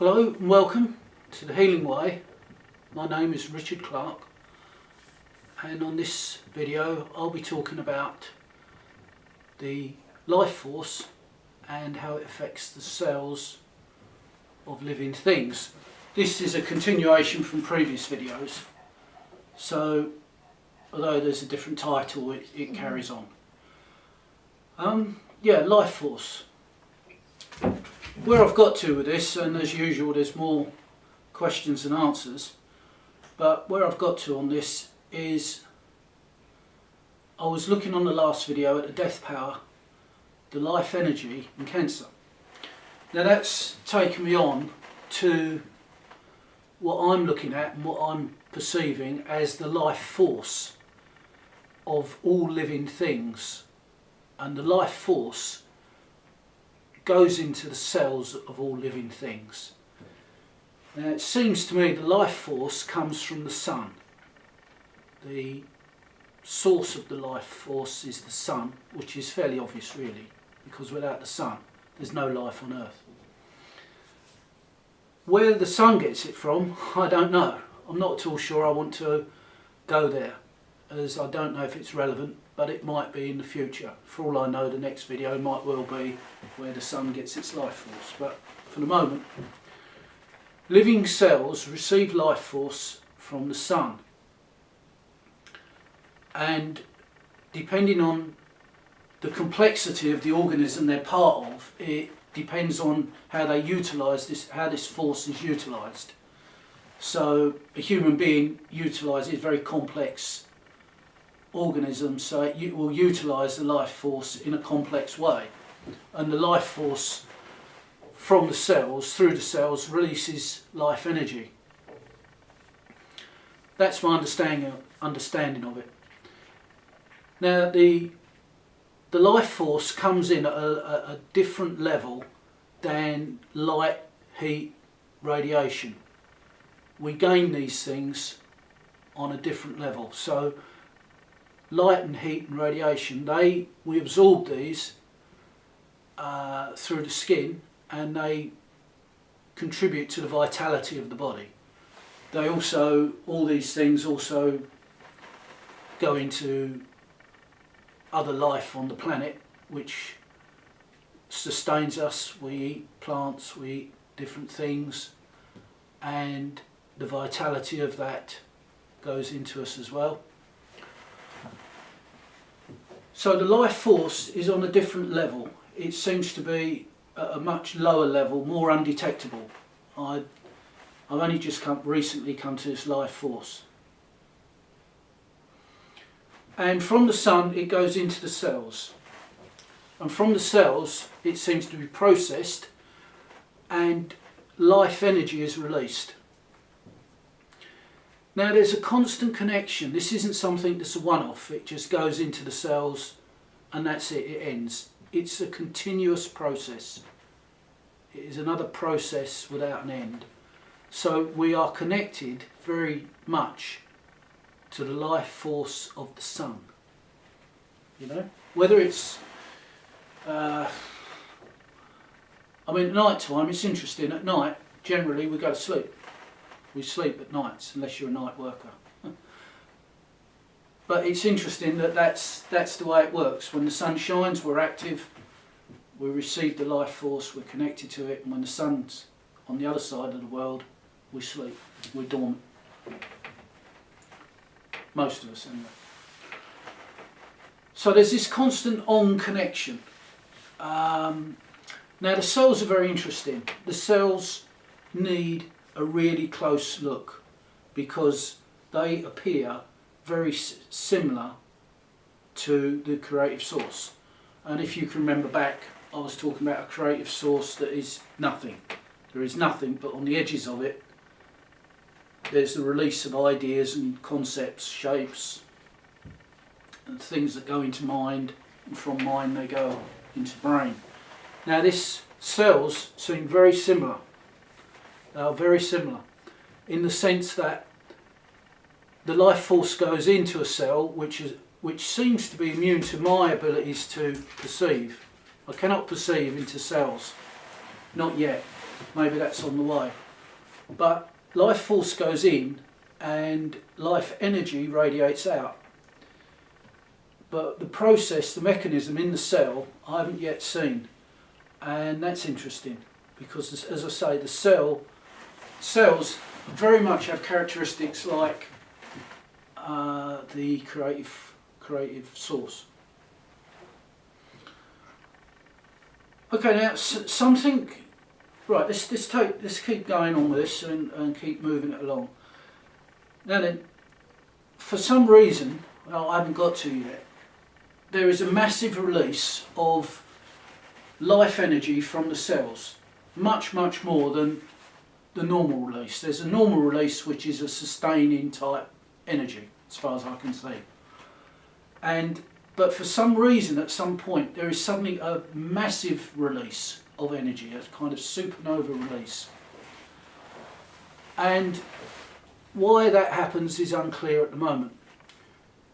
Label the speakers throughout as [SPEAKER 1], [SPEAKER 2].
[SPEAKER 1] Hello and welcome to The Healing Way. My name is Richard Clark, and on this video I'll be talking about the life force and how it affects the cells of living things. This is a continuation from previous videos, so although there's a different title, it carries on. Life force. Where I've got to with this, and as usual there's more questions than answers, but where I've got to on this is I was looking on the last video at the death power, the life energy in cancer. Now that's taken me on to what I'm looking at and what I'm perceiving as the life force of all living things, and the life force goes into the cells of all living things. Now it seems to me the life force comes from the sun. The source of the life force is the sun, which is fairly obvious really, because without the sun there's no life on earth. Where the sun gets it from, I don't know. I'm not at all sure I want to go there, as I don't know if it's relevant, but it might be in the future. For all I know, the next video might well be where the sun gets its life force, but for the moment, living cells receive life force from the sun, and depending on the complexity of the organism they're part of, it depends on how they utilise this, how this force is utilised. So a human being utilises very complex organisms, so it will utilise the life force in a complex way, and the life force from the cells, through the cells, releases life energy. That's my understanding of it. Now the life force comes in at a different level than light, heat, radiation. We gain these things on a different level. So light and heat and radiation, we absorb these through the skin, and they contribute to the vitality of the body. They also, all these things also go into other life on the planet, which sustains us. We eat plants, we eat different things, and the vitality of that goes into us as well. So the life force is on a different level. It seems to be at a much lower level, more undetectable. I've only just recently come to this life force. And from the sun it goes into the cells. And from the cells it seems to be processed and life energy is released. Now there's a constant connection. This isn't something that's a one-off. It just goes into the cells and that's it, it ends. It's a continuous process. It is another process without an end. So we are connected very much to the life force of the sun. You know, whether it's at night time, it's interesting. At night generally we go to sleep. We sleep at nights, unless you're a night worker. But it's interesting that that's the way it works. When the sun shines, we're active, we receive the life force, we're connected to it, and when the sun's on the other side of the world, we sleep, we're dormant. Most of us anyway. So there's this constant on connection. Now the cells are very interesting. The cells need a really close look because they appear very similar to the creative source. And if you can remember back, I was talking about a creative source that is nothing. There is nothing, but on the edges of it there's the release of ideas and concepts, shapes and things that go into mind, and from mind they go into brain. Now this cells seem very similar. They are very similar in the sense that the life force goes into a cell which seems to be immune to my abilities to perceive. I cannot perceive into cells, not yet. maybe that's on the way. But life force goes in and life energy radiates out. But the process, the mechanism in the cell, I haven't yet seen. And that's interesting because, as I say, the cells very much have characteristics like the creative source. Okay, now something. Right, let's keep going on with this and keep moving it along. Now then, for some reason, well, I haven't got to yet, there is a massive release of life energy from the cells, much more than the normal release. There's a normal release which is a sustaining type energy, as far as I can see. But for some reason, at some point, there is suddenly a massive release of energy, a kind of supernova release. And why that happens is unclear at the moment.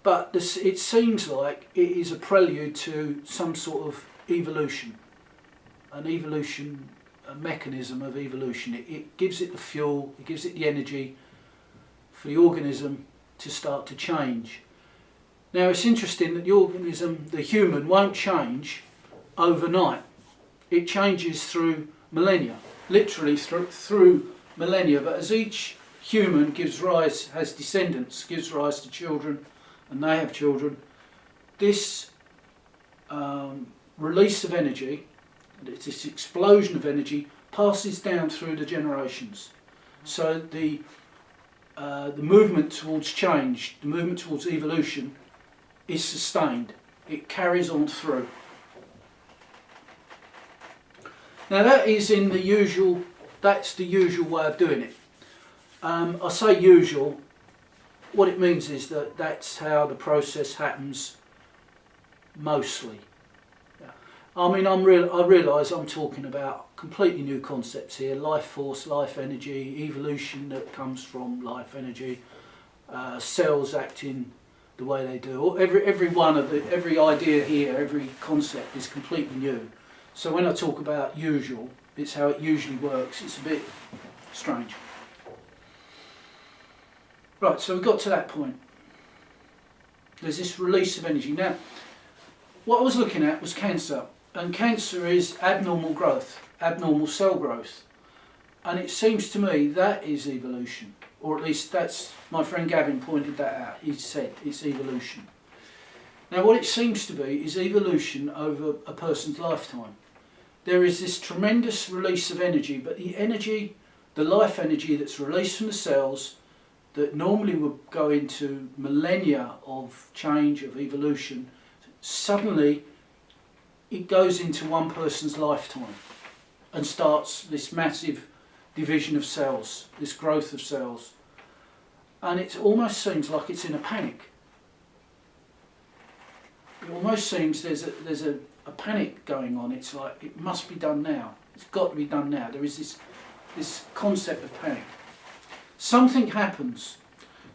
[SPEAKER 1] But it seems like it is a prelude to some sort of evolution, a mechanism of evolution. It gives it the fuel, it gives it the energy for the organism to start to change. Now it's interesting that the organism, the human, won't change overnight. It changes through millennia, literally through millennia. But as each human has descendants, gives rise to children, and they have children, this release of energy, this explosion of energy, passes down through the generations. So the movement towards change, the movement towards evolution, is sustained. It carries on through. Now that's the usual way of doing it. I say usual. What it means is that that's how the process happens mostly. Yeah. I mean, I realise I'm talking about completely new concepts here: life force, life energy, evolution that comes from life energy, cells acting the way they do. Every idea here, every concept is completely new. So when I talk about usual, it's how it usually works. It's a bit strange. Right, so we got to that point. There's this release of energy. Now, what I was looking at was cancer. And cancer is abnormal growth, abnormal cell growth. And it seems to me that is evolution. Or at least that's, my friend Gavin pointed that out. He said it's evolution. Now what it seems to be is evolution over a person's lifetime. There is this tremendous release of energy, but the energy, the life energy that's released from the cells, that normally would go into millennia of change, of evolution, suddenly it goes into one person's lifetime and starts this massive division of cells, this growth of cells. And it almost seems like it's in a panic. It almost seems there's a panic going on. It's like, it must be done now. It's got to be done now. There is this concept of panic. Something happens.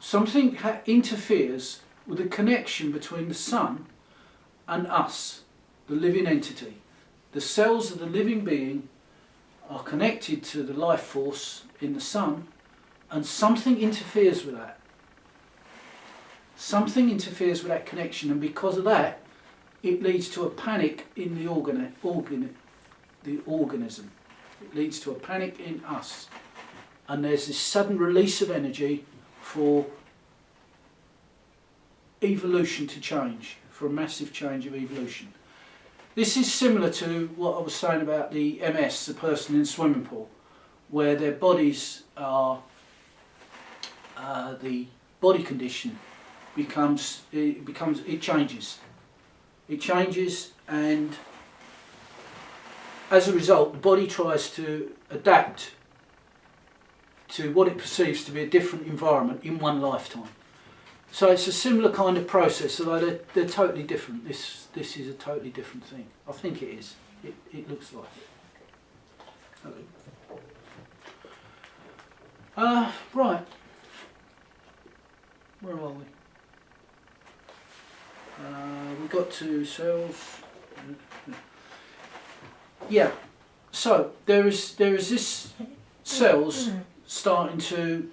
[SPEAKER 1] Something interferes with the connection between the sun and us, the living entity. The cells of the living being are connected to the life force in the sun, and something interferes with that. Something interferes with that connection, and because of that, it leads to a panic in the organism. It leads to a panic in us. And there's this sudden release of energy for evolution to change, for a massive change of evolution. This is similar to what I was saying about the MS, the person in the swimming pool, where their bodies are, the body condition it changes. It changes, and as a result, the body tries to adapt to what it perceives to be a different environment in one lifetime. So it's a similar kind of process, although they're totally different. This is a totally different thing. I think it is. It looks like it. Okay. Right. Where are we? We got to cells. Yeah. So there is this cells starting to,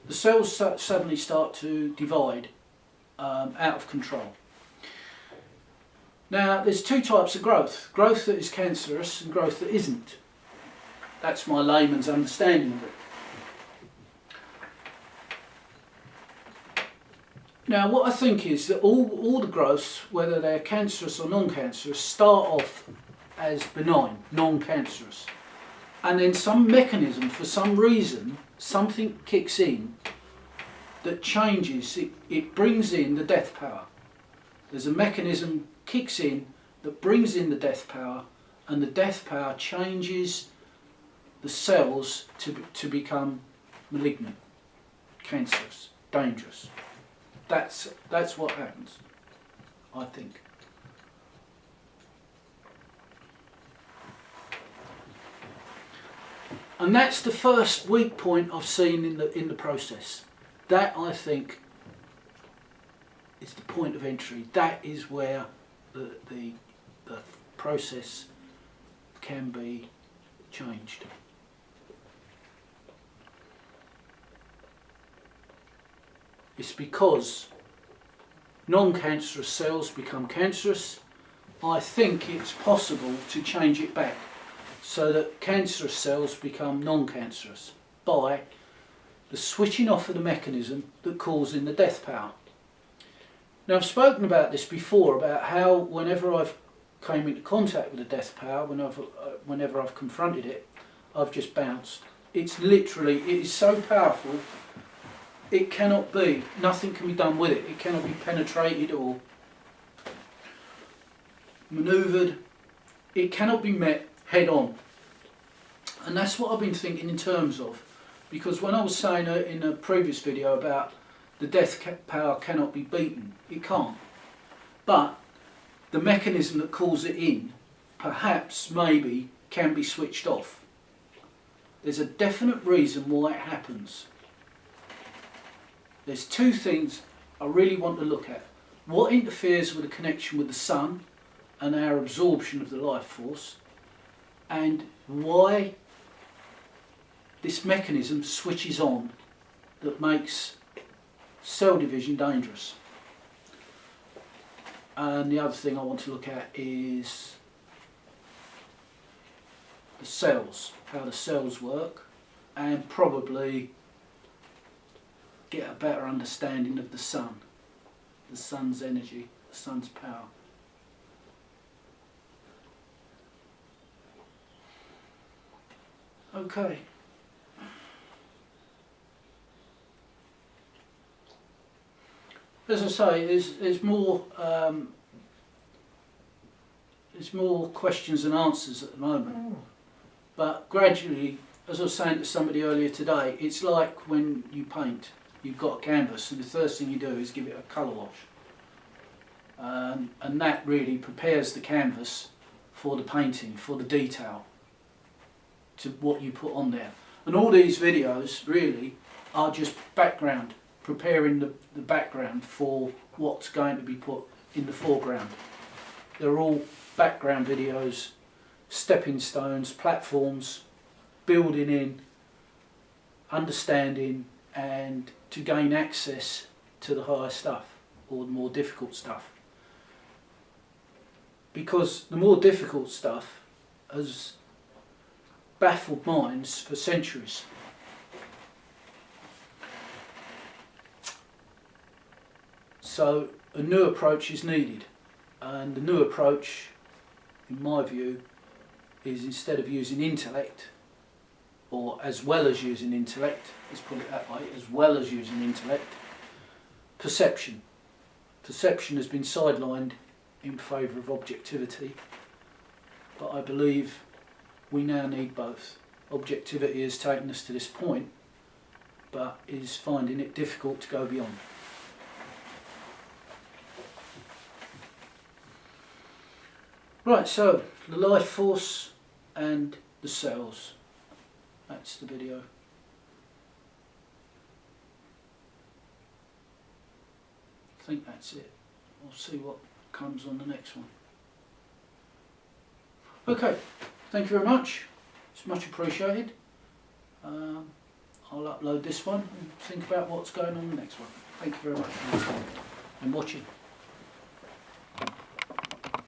[SPEAKER 1] the cells suddenly start to divide out of control. Now there's two types of growth: growth that is cancerous and growth that isn't. That's my layman's understanding of it. Now what I think is that all the growths, whether they're cancerous or non-cancerous, start off as benign, non-cancerous. And then some mechanism, for some reason, something kicks in that changes, it brings in the death power. There's a mechanism kicks in that brings in the death power, and the death power changes the cells to become malignant, cancerous, dangerous. That's what happens, I think. And that's the first weak point I've seen in the process. That, I think, is the point of entry. That is where the process can be changed. It's because non-cancerous cells become cancerous. I think it's possible to change it back so that cancerous cells become non-cancerous by the switching off of the mechanism that calls in the death power. Now I've spoken about this before, about how whenever I've came into contact with the death power, whenever I've confronted it, I've just bounced. It's literally, it is so powerful, it cannot be, nothing can be done with it. It cannot be penetrated or manoeuvred. It cannot be met head on. And that's what I've been thinking in terms of, because when I was saying in a previous video about the death power cannot be beaten, it can't. But the mechanism that calls it in, perhaps, maybe, can be switched off. There's a definite reason why it happens. There's two things I really want to look at. What interferes with the connection with the sun and our absorption of the life force, and why this mechanism switches on that makes cell division dangerous. And the other thing I want to look at is the cells, how the cells work, and probably get a better understanding of the sun, the sun's energy, the sun's power. Okay. As I say, there's more questions than answers at the moment. But gradually, as I was saying to somebody earlier today, it's like when you paint. You've got a canvas, and the first thing you do is give it a colour wash. And that really prepares the canvas for the painting, for the detail, to what you put on there. And all these videos really are just background, preparing the background for what's going to be put in the foreground. They're all background videos, stepping stones, platforms, building in, understanding, and to gain access to the higher stuff, or the more difficult stuff. Because the more difficult stuff has baffled minds for centuries. So a new approach is needed, and the new approach, in my view, is instead of using intellect, or as well as using intellect, let's put it that way, as well as using intellect, perception. Perception has been sidelined in favour of objectivity, but I believe we now need both. Objectivity has taken us to this point, but is finding it difficult to go beyond. Right, so the life force and the cells. That's the video. I think that's it. We'll see what comes on the next one. Okay, thank you very much. It's much appreciated. I'll upload this one and think about what's going on the next one. Thank you very much for listening and watching.